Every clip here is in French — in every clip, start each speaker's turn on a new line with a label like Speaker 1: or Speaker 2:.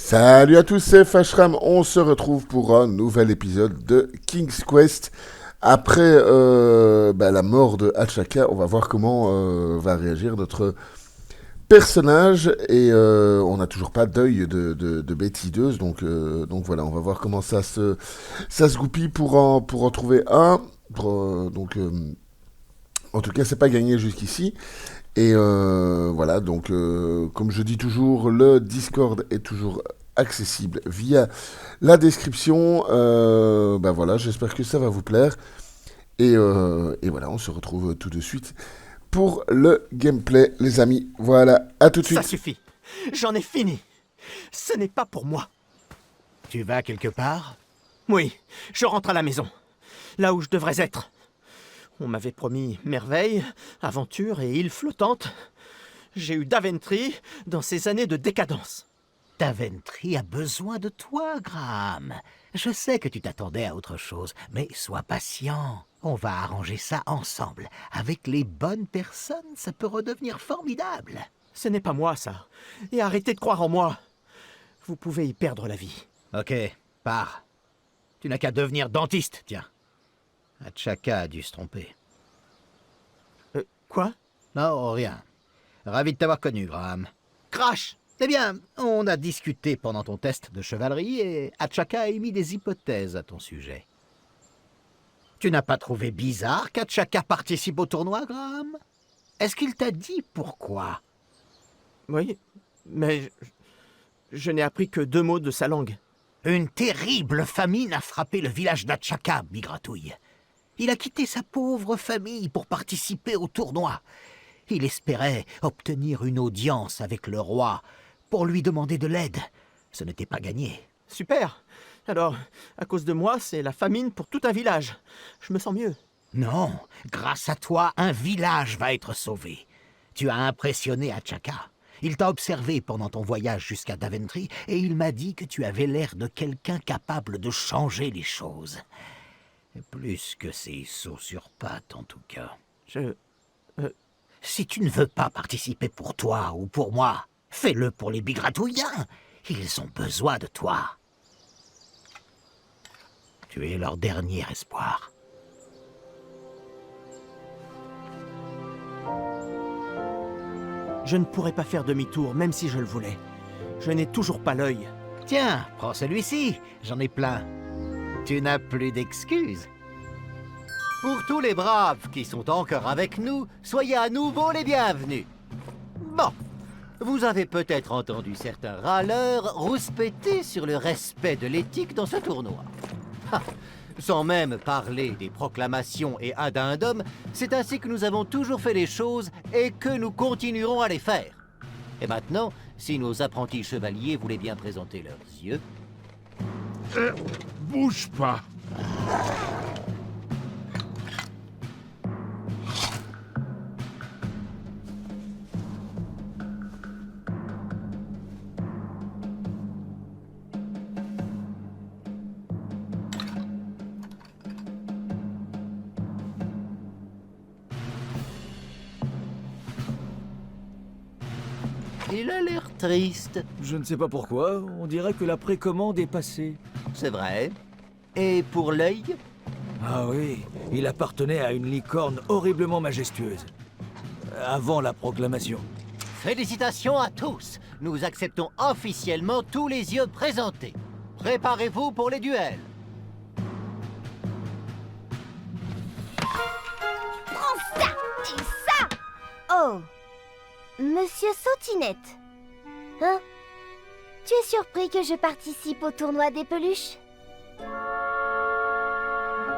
Speaker 1: Salut à tous, c'est Fashram. On se retrouve pour un nouvel épisode de King's Quest. Après la mort de Hachaka, on va voir comment va réagir notre personnage. Et on n'a toujours pas d'œil de bêtiseuse. Donc voilà, on va voir comment ça se goupille pour en trouver un. En tout cas, c'est pas gagné jusqu'ici. Et voilà, donc comme je dis toujours, le Discord est toujours accessible via la description. Voilà, j'espère que ça va vous plaire. Et voilà, on se retrouve tout de suite pour le gameplay, les amis. Voilà, à tout de suite.
Speaker 2: Ça suffit, j'en ai fini. Ce n'est pas pour moi.
Speaker 3: Tu vas quelque part?
Speaker 2: Oui, je rentre à la maison, là où je devrais être. On m'avait promis merveille, aventure et île flottante. J'ai eu Daventry dans ces années de décadence.
Speaker 3: Daventry a besoin de toi, Graham. Je sais que tu t'attendais à autre chose, mais sois patient. On va arranger ça ensemble. Avec les bonnes personnes, ça peut redevenir formidable.
Speaker 2: Ce n'est pas moi, ça. Et arrêtez de croire en moi. Vous pouvez y perdre la vie.
Speaker 3: Ok, pars. Tu n'as qu'à devenir dentiste, tiens. Hachaka a dû se tromper.
Speaker 2: Quoi?
Speaker 3: Non, rien. Ravi de t'avoir connu, Graham.
Speaker 2: Crash!
Speaker 3: Eh bien, on a discuté pendant ton test de chevalerie et Hachaka a émis des hypothèses à ton sujet. Tu n'as pas trouvé bizarre qu'Hachaka participe au tournoi, Graham? Est-ce qu'il t'a dit pourquoi?
Speaker 2: Oui, mais je n'ai appris que 2 mots de sa langue.
Speaker 3: Une terrible famine a frappé le village d'Hachaka, Migratouille. Il a quitté sa pauvre famille pour participer au tournoi. Il espérait obtenir une audience avec le roi pour lui demander de l'aide. Ce n'était pas gagné.
Speaker 2: Super! Alors, à cause de moi, c'est la famine pour tout un village. Je me sens mieux.
Speaker 3: Non, grâce à toi, un village va être sauvé. Tu as impressionné Hachaka. Il t'a observé pendant ton voyage jusqu'à Daventry et il m'a dit que tu avais l'air de quelqu'un capable de changer les choses. Plus que ces sauts sur pattes, en tout cas. Si tu ne veux pas participer pour toi ou pour moi, fais-le pour les Bigratouillens. Ils ont besoin de toi. Tu es leur dernier espoir.
Speaker 2: Je ne pourrais pas faire demi-tour, même si je le voulais. Je n'ai toujours pas l'œil.
Speaker 3: Tiens, prends celui-ci, j'en ai plein. Tu n'as plus d'excuses.
Speaker 4: Pour tous les braves qui sont encore avec nous, soyez à nouveau les bienvenus. Bon, vous avez peut-être entendu certains râleurs rouspéter sur le respect de l'éthique dans ce tournoi. Ha, sans même parler des proclamations et addendums, c'est ainsi que nous avons toujours fait les choses et que nous continuerons à les faire. Et maintenant, si nos apprentis chevaliers voulaient bien présenter leurs yeux...
Speaker 5: Bouge pas.
Speaker 4: Il a l'air triste.
Speaker 6: Je ne sais pas pourquoi, on dirait que la précommande est passée.
Speaker 4: C'est vrai. Et pour l'œil?
Speaker 6: Ah oui, il appartenait à une licorne horriblement majestueuse. Avant la proclamation.
Speaker 4: Félicitations à tous. Nous acceptons officiellement tous les yeux présentés. Préparez-vous pour les duels.
Speaker 7: Prends ça et ça! Oh! Monsieur Sautinette. Hein? Tu es surpris que je participe au tournoi des peluches?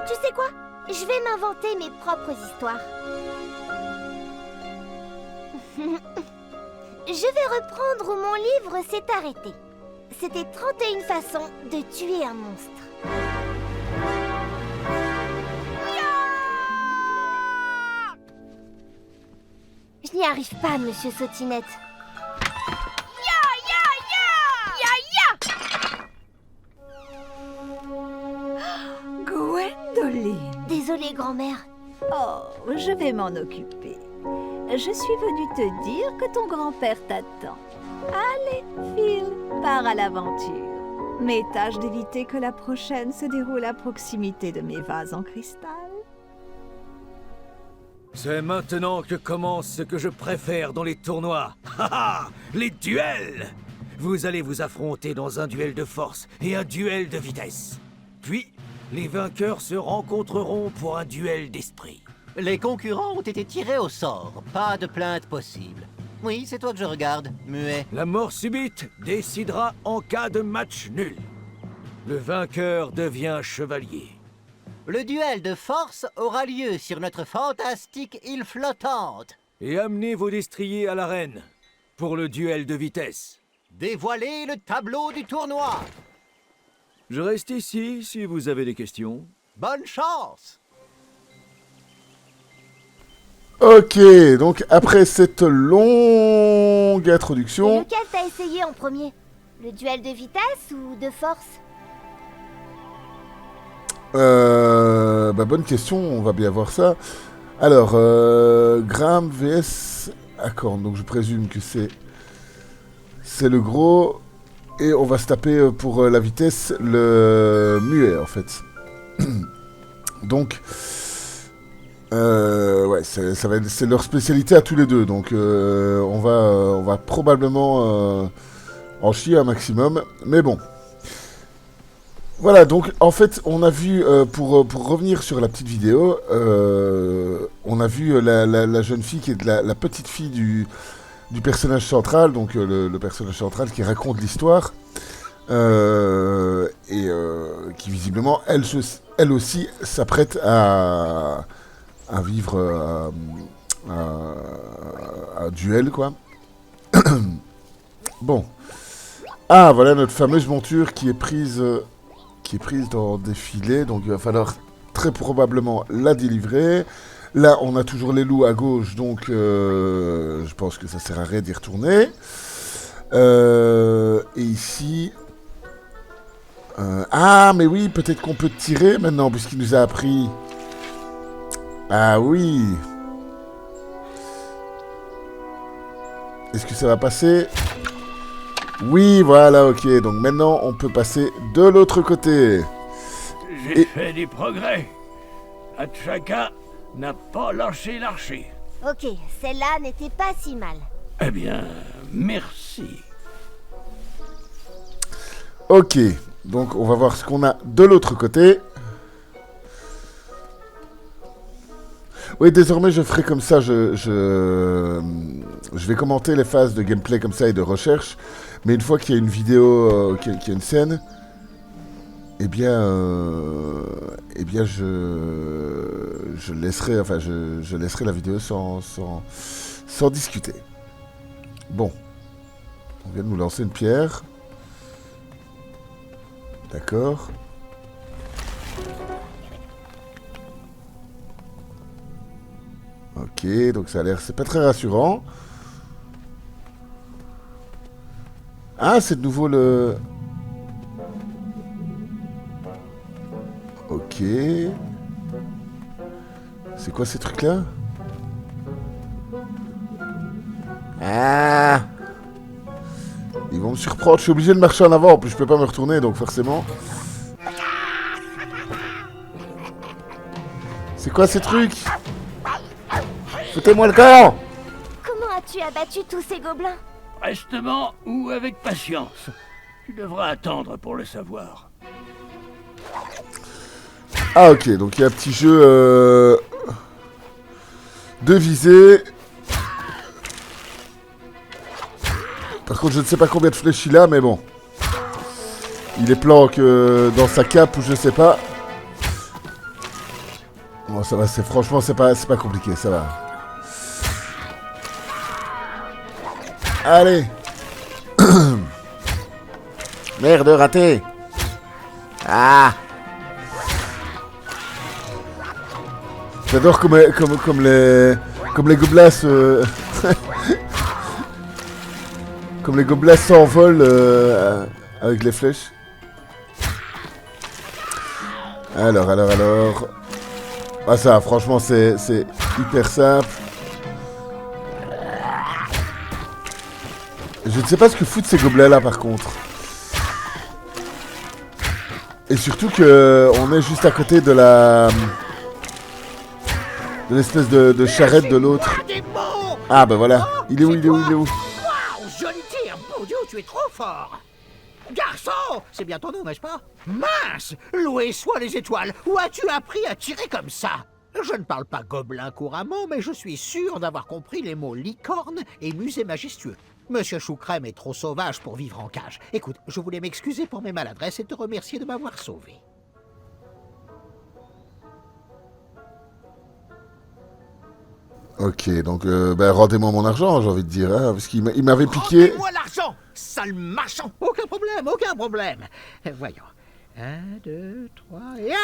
Speaker 7: Tu sais quoi? Je vais m'inventer mes propres histoires. Je vais reprendre où mon livre s'est arrêté. C'était 31 façons de tuer un monstre. Je n'y arrive pas, Monsieur Sautinette.
Speaker 8: Gwendoline.
Speaker 7: Désolée, grand-mère.
Speaker 8: Oh, je vais m'en occuper. Je suis venue te dire que ton grand-père t'attend. Allez, file. pars à l'aventure. Mais tâche d'éviter que la prochaine se déroule à proximité de mes vases en cristal.
Speaker 6: C'est maintenant que commence ce que je préfère dans les tournois. Haha, les duels! Vous allez vous affronter dans un duel de force et un duel de vitesse. Puis, les vainqueurs se rencontreront pour un duel d'esprit.
Speaker 4: Les concurrents ont été tirés au sort. Pas de plainte possible. Oui, c'est toi que je regarde, muet.
Speaker 6: La mort subite décidera en cas de match nul. Le vainqueur devient chevalier.
Speaker 4: Le duel de force aura lieu sur notre fantastique île flottante.
Speaker 6: Et amenez vos destriers à l'arène pour le duel de vitesse.
Speaker 4: Dévoilez le tableau du tournoi.
Speaker 6: Je reste ici si vous avez des questions.
Speaker 4: Bonne chance.
Speaker 1: Ok, donc après cette longue
Speaker 7: Et
Speaker 1: introduction...
Speaker 7: lequel t'as essayé en premier? Le duel de vitesse ou de force?
Speaker 1: Bonne question, on va bien voir ça. Alors, Graham vs Acorn, donc je présume que c'est le gros, et on va se taper pour la vitesse le muet en fait. Donc, ouais, c'est leur spécialité à tous les deux, donc on va probablement en chier un maximum, mais bon. Voilà, donc en fait, on a vu, pour revenir sur la petite vidéo, on a vu la jeune fille qui est la petite fille du personnage central, donc le personnage central qui raconte l'histoire, et qui visiblement, elle aussi, s'apprête à vivre un duel, quoi. Bon. Ah, voilà notre fameuse monture qui est prise dans des filets, donc il va falloir très probablement la délivrer. Là, on a toujours les loups à gauche, donc je pense que ça sert à rien d'y retourner. Et ici... ah, mais oui, peut-être qu'on peut tirer maintenant, puisqu'il nous a appris... Ah oui. Est-ce que ça va passer ? Oui, voilà, ok. Donc maintenant, on peut passer de l'autre côté.
Speaker 5: J'ai fait du progrès. Achaka n'a pas lâché l'archer.
Speaker 7: Ok, celle-là n'était pas si mal.
Speaker 5: Eh bien, merci.
Speaker 1: Ok, donc on va voir ce qu'on a de l'autre côté. Oui, désormais je ferai comme ça, je vais commenter les phases de gameplay comme ça et de recherche. Mais une fois qu'il y a une vidéo, qu'il y a une scène, eh bien je laisserai, enfin je laisserai la vidéo sans discuter. Bon, on vient de nous lancer une pierre. D'accord. Ok, donc ça a l'air, c'est pas très rassurant. Ah, c'est de nouveau le... Ok. C'est quoi ces trucs-là? Ah! Ils vont me surprendre, je suis obligé de marcher en avant, en plus je peux pas me retourner, donc forcément... C'est quoi ces trucs? Foutez-moi le camp!
Speaker 7: Comment as-tu abattu tous ces gobelins?
Speaker 5: Prestement ou avec patience. Tu devras attendre pour le savoir.
Speaker 1: Ah ok, donc il y a un petit jeu de visée. Par contre je ne sais pas combien de flèches il a, mais bon. Il est planque dans sa cape ou je sais pas. Bon ça va, franchement c'est pas compliqué, ça va. Allez. Merde, raté. Ah. J'adore comme les gobelins comme les gobelins s'envolent avec les flèches. Alors. Ah ça, franchement, c'est hyper simple. Je ne sais pas ce que foutent ces gobelins là par contre. Et surtout que on est juste à côté de la... de l'espèce de charrette de l'autre. Ah bah voilà. Il est où?
Speaker 3: Waouh, joli tir. Mon Dieu, tu es trop fort. Garçon, c'est bien ton nom, n'est-ce pas? Mince, loué soient les étoiles. Où as-tu appris à tirer comme ça? Je ne parle pas gobelin couramment, mais je suis sûr d'avoir compris les mots licorne et musée majestueux. Monsieur Choucrème est trop sauvage pour vivre en cage. Écoute, je voulais m'excuser pour mes maladresses et te remercier de m'avoir sauvé.
Speaker 1: Ok, donc rendez-moi mon argent, j'ai envie de dire, hein, parce qu'il m'avait piqué...
Speaker 3: Rendez-moi l'argent, sale marchand. Aucun problème. Voyons. 1, 2, 3 et 1.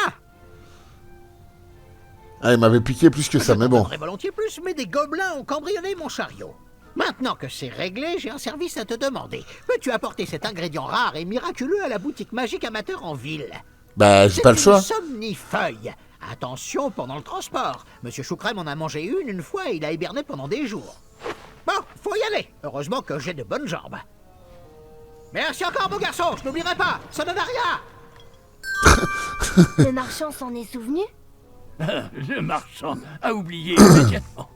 Speaker 1: Ah, il m'avait piqué plus que ça, mais bon.
Speaker 3: Je donnerais volontiers plus, mais des gobelins ont cambriolé mon chariot. Maintenant que c'est réglé, j'ai un service à te demander. Peux-tu apporter cet ingrédient rare et miraculeux à la boutique magique amateur en ville?
Speaker 1: Bah, j'ai pas le choix.
Speaker 3: C'est une somnifeuille. Attention pendant le transport. Monsieur Choucrème en a mangé une fois et il a hiberné pendant des jours. Bon, faut y aller. Heureusement que j'ai de bonnes jambes. Merci encore, mon garçon, je n'oublierai pas. Ça donne à rien.
Speaker 7: Le marchand s'en est souvenu?
Speaker 5: Le marchand a oublié immédiatement.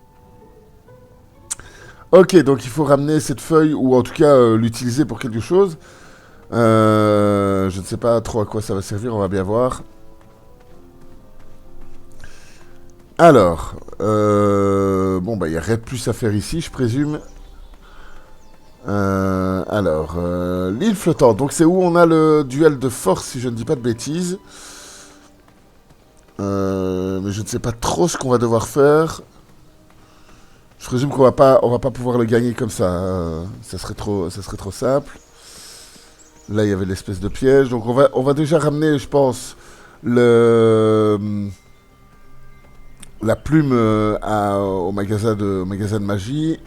Speaker 1: Ok, donc il faut ramener cette feuille, ou en tout cas l'utiliser pour quelque chose. Je ne sais pas trop à quoi ça va servir, on va bien voir. Alors, bon bah il n'y a rien de plus à faire ici, je présume. Alors, l'île flottante, donc c'est où on a le duel de force, si je ne dis pas de bêtises. Mais je ne sais pas trop ce qu'on va devoir faire. Je présume qu'on va pas pouvoir le gagner comme ça. Ça serait trop simple. Là, il y avait l'espèce de piège. Donc, on va déjà ramener, je pense, la plume au magasin de magie.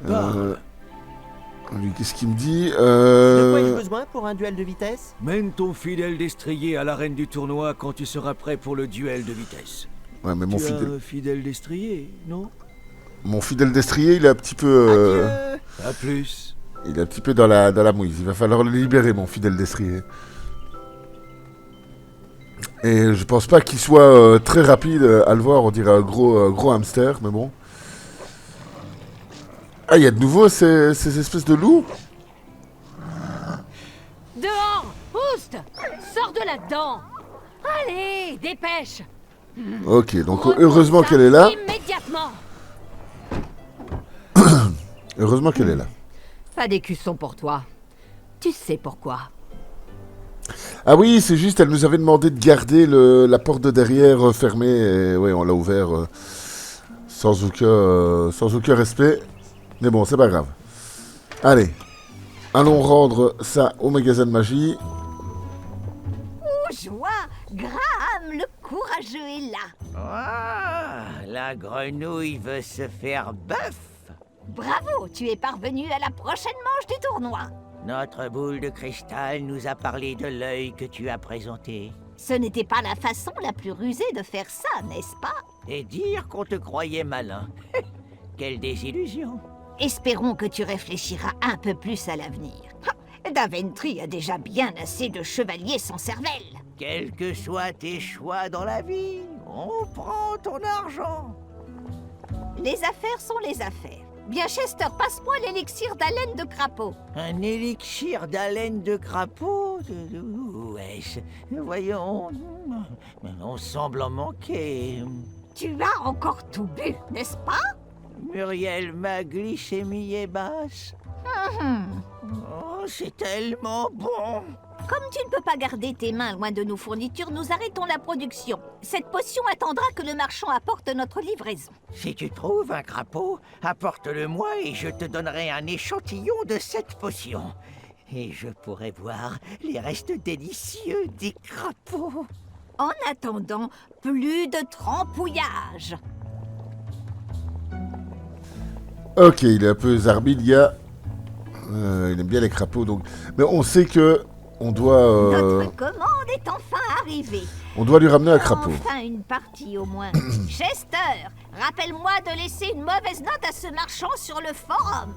Speaker 1: Lui, qu'est-ce qu'il me dit
Speaker 2: De quoi ai-je besoin pour un duel de vitesse?
Speaker 6: Mène ton fidèle destrier à l'arène du tournoi quand tu seras prêt pour le duel de vitesse.
Speaker 1: Ouais, mais
Speaker 6: Tu as un fidèle destrier, non?
Speaker 1: mon fidèle destrier, il est un petit peu...
Speaker 6: À plus.
Speaker 1: il est un petit peu dans la mouise. Il va falloir le libérer, mon fidèle destrier. Et je pense pas qu'il soit très rapide à le voir. On dirait un gros hamster, mais bon. Ah, il y a de nouveau ces espèces de loups.
Speaker 9: Dehors! Oust! Sors de là-dedans! Allez, dépêche!
Speaker 1: Ok, donc heureusement qu'elle est là.
Speaker 9: Immédiatement!
Speaker 1: Heureusement qu'elle est là.
Speaker 9: Pas d'écusson pour toi. Tu sais pourquoi.
Speaker 1: Ah oui, c'est juste, elle nous avait demandé de garder la porte de derrière fermée. Et ouais, on l'a ouvert sans aucun respect. Mais bon, c'est pas grave. Allez, allons rendre ça au magasin de magie.
Speaker 8: Oh, joie! Graham, le courageux est là.
Speaker 4: Ah, la grenouille veut se faire bœuf.
Speaker 8: Bravo, tu es parvenu à la prochaine manche du tournoi.
Speaker 4: Notre boule de cristal nous a parlé de l'œil que tu as présenté.
Speaker 8: Ce n'était pas la façon la plus rusée de faire ça, n'est-ce pas?
Speaker 4: Et dire qu'on te croyait malin. Quelle désillusion.
Speaker 8: Espérons que tu réfléchiras un peu plus à l'avenir. Daventry a déjà bien assez de chevaliers sans cervelle.
Speaker 4: Quels que soient tes choix dans la vie, on prend ton argent.
Speaker 8: Les affaires sont les affaires. Bien, Chester, passe-moi l'élixir d'haleine de crapaud.
Speaker 4: Un élixir d'haleine de crapaud? Où est-ce? Voyons, on semble en manquer.
Speaker 8: Tu as encore tout bu, n'est-ce pas?
Speaker 4: Muriel, ma glycémie est basse. Oh, c'est tellement bon.
Speaker 8: Comme tu ne peux pas garder tes mains loin de nos fournitures, nous arrêtons la production. Cette potion attendra que le marchand apporte notre livraison.
Speaker 4: Si tu trouves un crapaud, apporte-le-moi et je te donnerai un échantillon de cette potion. Et je pourrai voir les restes délicieux des crapauds.
Speaker 8: En attendant, plus de trampouillage.
Speaker 1: Ok, il est un peu zarbilia. Il aime bien les crapauds, donc... Mais on sait que... on doit...
Speaker 8: Notre commande est enfin arrivée.
Speaker 1: on doit lui ramener un crapaud.
Speaker 8: Enfin une partie au moins. Chester, rappelle-moi de laisser une mauvaise note à ce marchand sur le forum.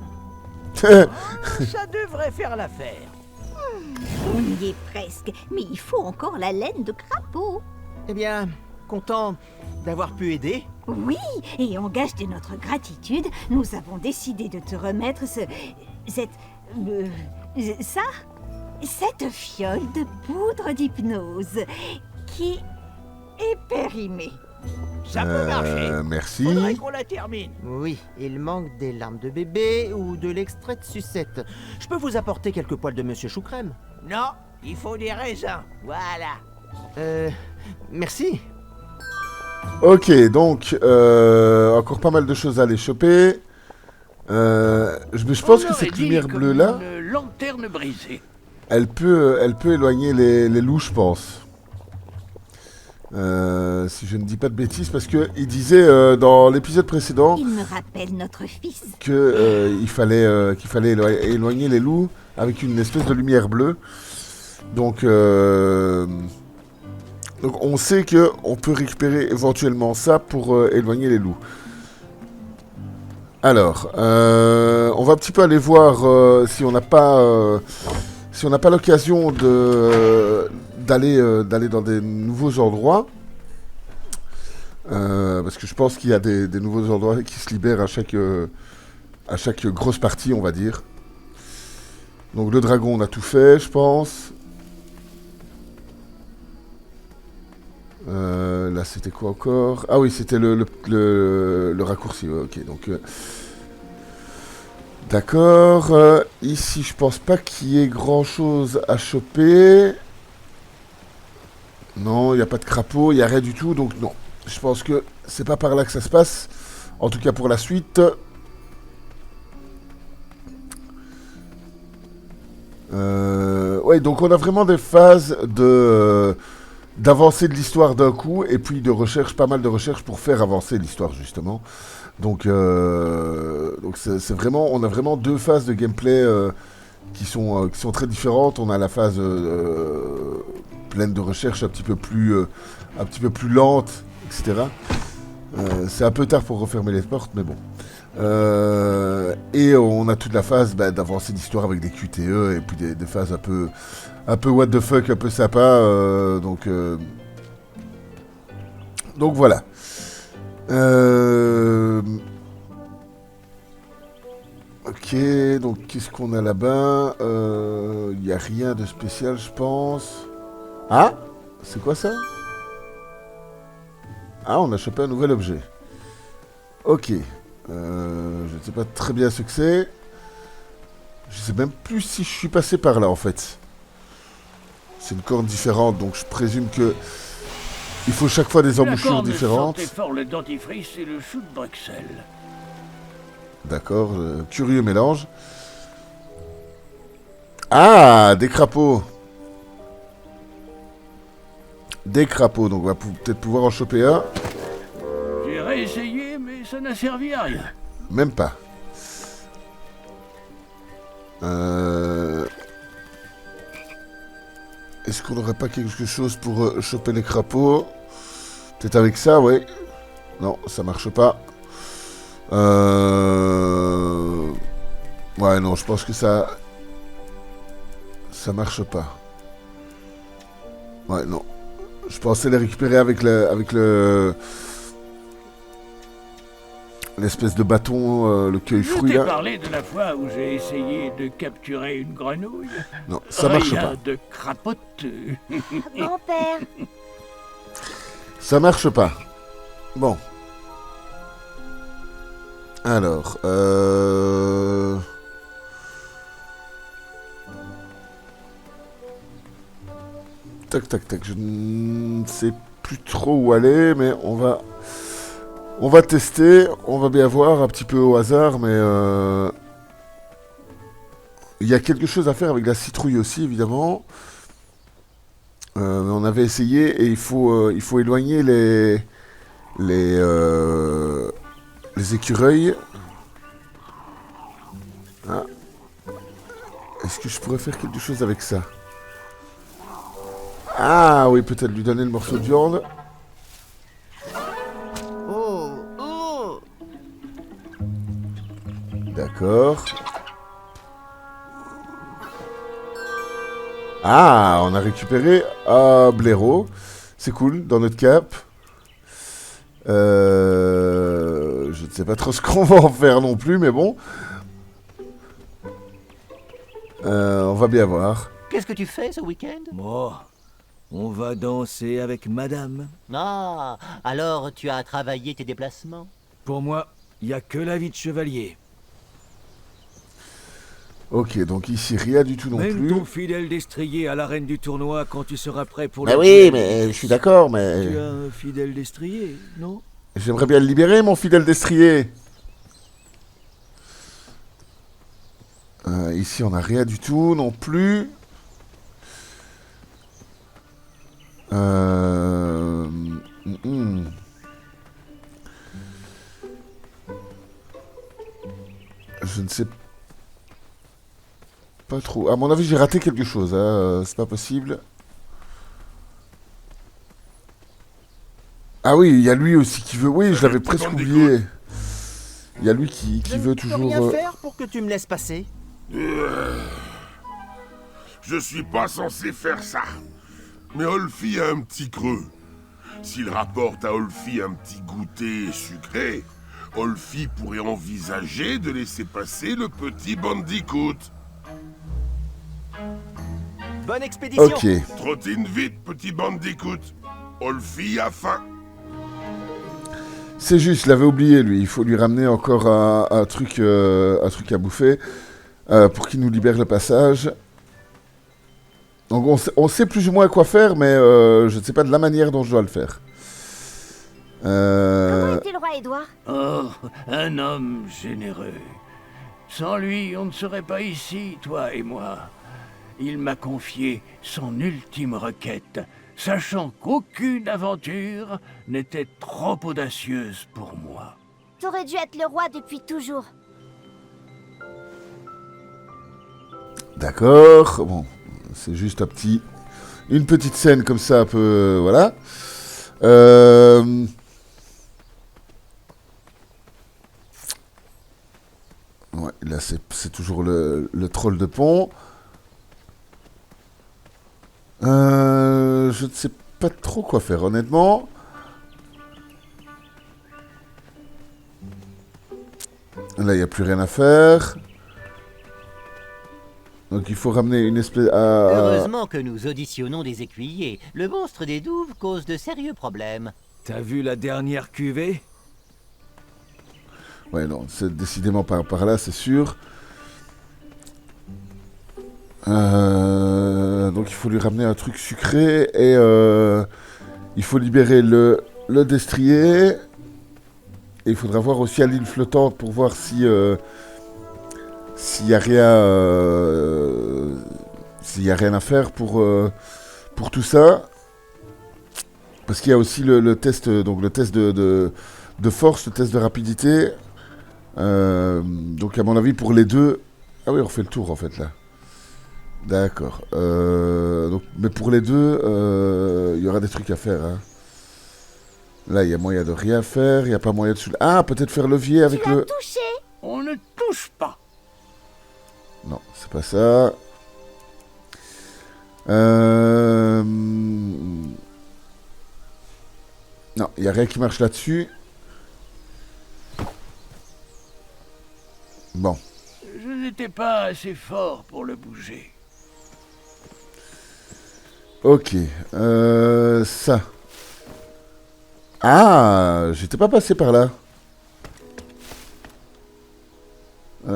Speaker 4: Ça devrait faire l'affaire.
Speaker 8: On y est presque, mais il faut encore la laine de crapaud.
Speaker 2: Eh bien, content d'avoir pu aider.
Speaker 8: Oui, et en gage de notre gratitude, nous avons décidé de te remettre cette fiole de poudre d'hypnose qui est périmée.
Speaker 3: Ça peut marcher.
Speaker 1: Merci.
Speaker 3: Faudrait qu'on la termine.
Speaker 2: Oui, il manque des larmes de bébé ou de l'extrait de sucette. Je peux vous apporter quelques poils de Monsieur Choucrème?
Speaker 3: Non, il faut des raisins. Voilà.
Speaker 2: Merci.
Speaker 1: Ok, donc, encore pas mal de choses à aller choper. Je pense que cette lumière bleue-là,
Speaker 5: Une lanterne brisée.
Speaker 1: elle peut éloigner les loups, je pense. Si je ne dis pas de bêtises, parce que il disait dans l'épisode précédent
Speaker 8: Il me rappelle notre fils.
Speaker 1: que qu'il fallait éloigner les loups avec une espèce de lumière bleue. Donc on sait que on peut récupérer éventuellement ça pour éloigner les loups. Alors, on va un petit peu aller voir si on n'a pas l'occasion d'aller dans des nouveaux endroits. Parce que je pense qu'il y a des nouveaux endroits qui se libèrent à chaque grosse partie, on va dire. Donc le dragon, on a tout fait, je pense. Là, c'était quoi encore? Ah oui, c'était le raccourci. Ouais, ok, donc... D'accord. Ici, je pense pas qu'il y ait grand-chose à choper. Non, il n'y a pas de crapaud, il n'y a rien du tout, donc non. Je pense que c'est pas par là que ça se passe. En tout cas, pour la suite. Ouais, donc on a vraiment des phases d'avancer de l'histoire d'un coup, et puis de recherche, pas mal de recherche pour faire avancer l'histoire, justement. Donc c'est vraiment, on a vraiment deux phases de gameplay qui sont très différentes. On a la phase pleine de recherche, un petit peu plus lente, etc. C'est un peu tard pour refermer les portes, mais bon. Et on a toute la phase d'avancer l'histoire avec des QTE et puis des phases un peu what the fuck, un peu sympa. Donc voilà. Ok, donc qu'est-ce qu'on a là-bas? Il n'y a rien de spécial, je pense. Ah, c'est quoi ça? Ah, on a chopé un nouvel objet. Ok. Je ne sais pas très bien ce que c'est. Je sais même plus si je suis passé par là, en fait. C'est une corne différente, donc je présume que il faut chaque fois des embouchures différentes.
Speaker 5: Sentait fort le dentifrice et le chou de Bruxelles.
Speaker 1: D'accord, curieux mélange. Ah, des crapauds. Des crapauds, donc on va peut-être pouvoir en choper un.
Speaker 5: J'ai réessayé, mais ça n'a servi à rien.
Speaker 1: Même pas. Est-ce qu'on n'aurait pas quelque chose pour choper les crapauds? Peut-être avec ça, ouais. Non, ça marche pas. Ouais, non, je pense que ça marche pas. Ouais, non. Je pensais les récupérer avec l'espèce de bâton, le cueil-fruit
Speaker 5: Je t'ai
Speaker 1: là.
Speaker 5: parlé de la fois où j'ai essayé de capturer une grenouille.
Speaker 1: Non, ça marche
Speaker 5: Rien
Speaker 1: pas.
Speaker 5: de crapoteux.
Speaker 7: Grand-père,
Speaker 1: Ça marche pas. Bon. Alors, tac, tac, tac. Je ne sais plus trop où aller, mais on va tester. On va bien voir un petit peu au hasard, mais il y a quelque chose à faire avec la citrouille aussi, évidemment. Mais on avait essayé et il faut éloigner les écureuils. Ah. Est-ce que je pourrais faire quelque chose avec ça? Ah oui, peut-être lui donner le morceau de viande.
Speaker 2: Oh, oh.
Speaker 1: D'accord. Ah, on a récupéré Blaireau. C'est cool, dans notre cap. Je ne sais pas trop ce qu'on va en faire non plus, mais bon. On va bien voir.
Speaker 4: Qu'est-ce que tu fais ce week-end?
Speaker 6: Moi, on va danser avec madame.
Speaker 4: Ah, alors tu as travaillé tes déplacements?
Speaker 6: Pour moi, il n'y a que la vie de chevalier.
Speaker 1: Ok, donc ici, rien du tout non
Speaker 6: Même
Speaker 1: plus.
Speaker 6: ton fidèle destrier à l'arène du tournoi quand tu seras prêt pour
Speaker 1: Bah
Speaker 6: le
Speaker 1: oui,
Speaker 6: duel.
Speaker 1: mais je suis d'accord, mais...
Speaker 6: Tu as un fidèle destrier, non?
Speaker 1: J'aimerais bien le libérer, mon fidèle destrier. Ici, on n'a rien du tout non plus. Je ne sais pas trop. À mon avis, j'ai raté quelque chose. Hein. C'est pas possible. Ah oui, il y a lui aussi qui veut... Oui, je l'avais presque oublié. Il y a lui qui veut toujours...
Speaker 2: Je ne peux rien faire pour que tu me laisses passer.
Speaker 10: Je suis pas censé faire ça. Mais Olfi a un petit creux. S'il rapporte à Olfi un petit goûter sucré, Olfi pourrait envisager de laisser passer le petit Bandicoot.
Speaker 2: Bonne expédition.
Speaker 1: Ok.
Speaker 10: Trottine vite, petit Bandicoot. Olfi a faim.
Speaker 1: C'est juste, je l'avais oublié, lui. Il faut lui ramener encore un truc à bouffer pour qu'il nous libère le passage. Donc on sait plus ou moins quoi faire, mais je ne sais pas de la manière dont je dois le faire.
Speaker 7: Comment était le roi Édouard?
Speaker 5: Oh, un homme généreux. Sans lui, on ne serait pas ici, toi et moi. Il m'a confié son ultime requête, sachant qu'aucune aventure n'était trop audacieuse pour moi.
Speaker 7: T'aurais dû être le roi depuis toujours.
Speaker 1: D'accord. Bon, c'est juste une petite scène comme ça, un peu... voilà. Ouais, là, c'est toujours le troll de pont. Je ne sais pas trop quoi faire, honnêtement. Là, il n'y a plus rien à faire. Donc, il faut ramener une espèce...
Speaker 4: Heureusement que nous auditionnons des écuyers. Le monstre des douves cause de sérieux problèmes.
Speaker 6: T'as vu la dernière cuvée?
Speaker 1: Ouais, non, c'est décidément par là, c'est sûr. Donc il faut lui ramener un truc sucré et il faut libérer le destrier. Et il faudra voir aussi à l'île flottante pour voir si s'il y a rien à faire pour tout ça. Parce qu'il y a aussi le test, donc le test de force, le test de rapidité. Donc à mon avis pour les deux... Ah oui, on refait le tour en fait là. D'accord. Mais pour les deux, il y aura des trucs à faire. Hein. Là, il y a moyen de rien faire. Il n'y a pas moyen de... Ah, peut-être faire levier avec
Speaker 7: Tu l'as
Speaker 1: le...
Speaker 7: touché?
Speaker 5: On ne touche pas.
Speaker 1: Non, c'est pas ça. Non, il n'y a rien qui marche là-dessus. Bon.
Speaker 5: Je n'étais pas assez fort pour le bouger.
Speaker 1: Ok. Ça. Ah, j'étais pas passé par là.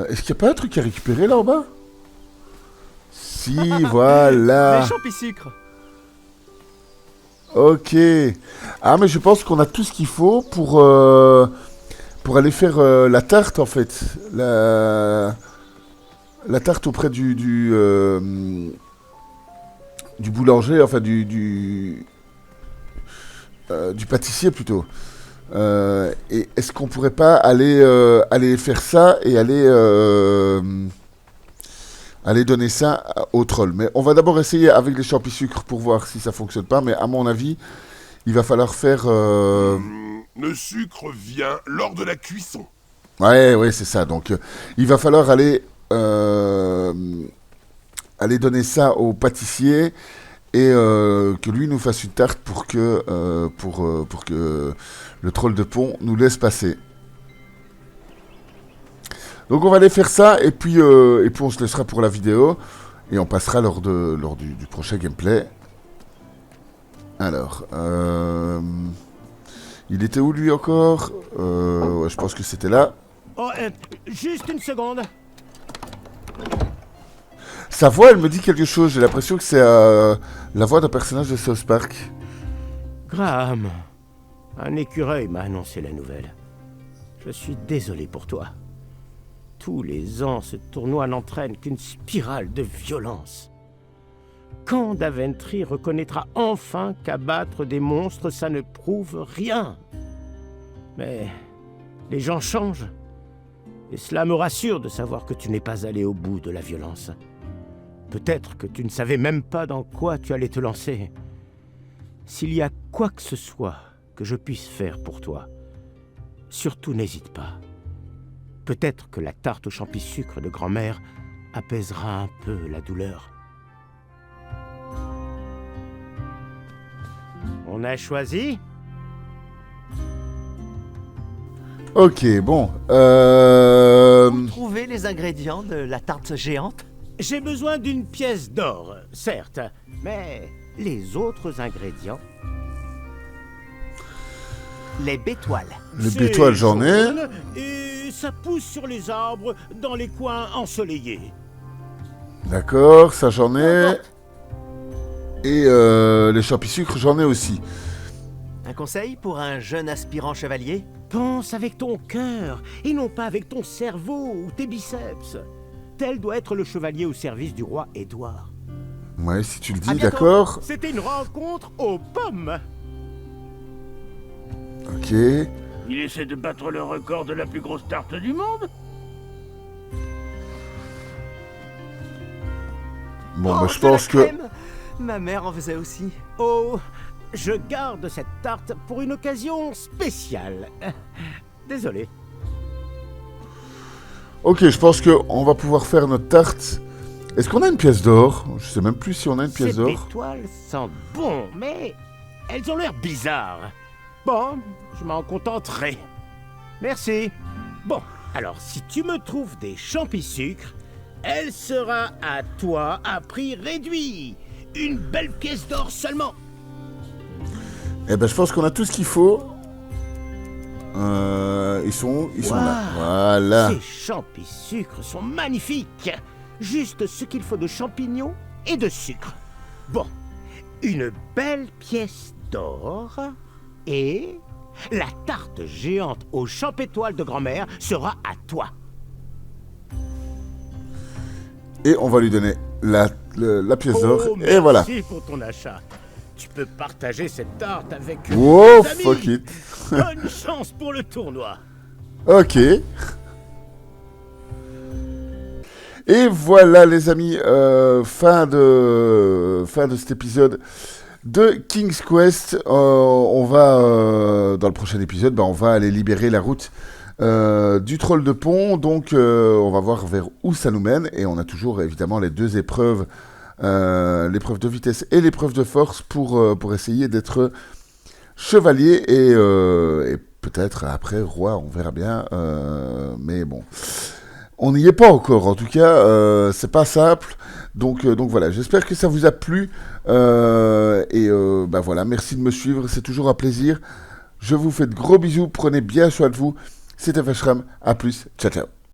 Speaker 1: Est-ce qu'il n'y a pas un truc à récupérer là en bas? Si, voilà.
Speaker 2: Les champi-sucres.
Speaker 1: Ok. Ah, mais je pense qu'on a tout ce qu'il faut pour aller faire la tarte, en fait. La tarte auprès du boulanger, enfin du pâtissier, plutôt. Et est-ce qu'on pourrait pas aller faire ça et aller donner ça au troll? Mais on va d'abord essayer avec les champi-sucres pour voir si ça fonctionne pas. Mais à mon avis, il va falloir faire...
Speaker 10: Le sucre vient lors de la cuisson.
Speaker 1: Ouais, c'est ça. Donc, il va falloir aller aller donner ça au pâtissier et que lui nous fasse une tarte pour que le troll de pont nous laisse passer. Donc on va aller faire ça et puis on se laissera pour la vidéo et on passera lors du prochain gameplay. Alors, il était où lui encore? Ouais, je pense que c'était là.
Speaker 2: Oh, juste une seconde.
Speaker 1: Sa voix, elle me dit quelque chose. J'ai l'impression que c'est la voix d'un personnage de South Park.
Speaker 2: Graham, un écureuil m'a annoncé la nouvelle. Je suis désolé pour toi. Tous les ans, ce tournoi n'entraîne qu'une spirale de violence. Quand Daventry reconnaîtra enfin qu'abattre des monstres, ça ne prouve rien. Mais les gens changent. Et cela me rassure de savoir que tu n'es pas allé au bout de la violence. Peut-être que tu ne savais même pas dans quoi tu allais te lancer. S'il y a quoi que ce soit que je puisse faire pour toi, surtout n'hésite pas. Peut-être que la tarte au champi-sucre de grand-mère apaisera un peu la douleur. On a choisi?
Speaker 1: Ok, bon.
Speaker 4: Vous trouvez les ingrédients de la tarte géante?
Speaker 2: J'ai besoin d'une pièce d'or, certes, mais les autres ingrédients...
Speaker 4: Les bétoiles.
Speaker 1: Les bétoiles, j'en ai.
Speaker 2: Et ça pousse sur les arbres dans les coins ensoleillés.
Speaker 1: D'accord, ça j'en ai. Et les champi-sucres, j'en ai aussi.
Speaker 4: Un conseil pour un jeune aspirant chevalier?
Speaker 2: Pense avec ton cœur, et non pas avec ton cerveau ou tes biceps. Tel doit être le chevalier au service du roi Édouard.
Speaker 1: Ouais, si tu le dis, d'accord.
Speaker 2: C'était une rencontre aux pommes.
Speaker 1: Ok.
Speaker 5: Il essaie de battre le record de la plus grosse tarte du monde?
Speaker 1: Bon,
Speaker 4: Oh,
Speaker 1: bah, je pense que...
Speaker 4: crème. Ma mère en faisait aussi.
Speaker 2: Oh, je garde cette tarte pour une occasion spéciale. Désolé.
Speaker 1: Ok, je pense qu'on va pouvoir faire notre tarte. Est-ce qu'on a une pièce d'or? Je sais même plus si on a une pièce d'or.
Speaker 2: Ces étoiles sentent bon, mais elles ont l'air bizarres. Bon, je m'en contenterai. Merci. Bon, alors si tu me trouves des champi-sucres, elle sera à toi à prix réduit. Une belle pièce d'or seulement.
Speaker 1: Eh ben, je pense qu'on a tout ce qu'il faut. Ils sont là. Voilà.
Speaker 2: Ces champi-sucres sont magnifiques. Juste ce qu'il faut de champignons et de sucre. Bon, une belle pièce d'or et la tarte géante aux champétoiles de grand-mère sera à toi.
Speaker 1: Et on va lui donner la pièce d'or.
Speaker 2: Oh,
Speaker 1: Et voilà.
Speaker 2: Merci pour ton achat. Tu peux partager cette tarte avec
Speaker 1: Wow,
Speaker 2: tes amis.
Speaker 1: fuck it.
Speaker 2: Bonne chance pour le tournoi.
Speaker 1: Ok. Et voilà les amis, fin de cet épisode de King's Quest. On va, dans le prochain épisode, on va aller libérer la route du troll de pont. Donc on va voir vers où ça nous mène. Et on a toujours évidemment les deux épreuves, l'épreuve de vitesse et l'épreuve de force pour essayer d'être chevalier et peut-être après roi, on verra bien. Mais bon... On n'y est pas encore, en tout cas, c'est pas simple. Donc voilà, j'espère que ça vous a plu. Voilà, merci de me suivre, c'est toujours un plaisir. Je vous fais de gros bisous, prenez bien soin de vous. C'était Fashram, à plus, ciao ciao.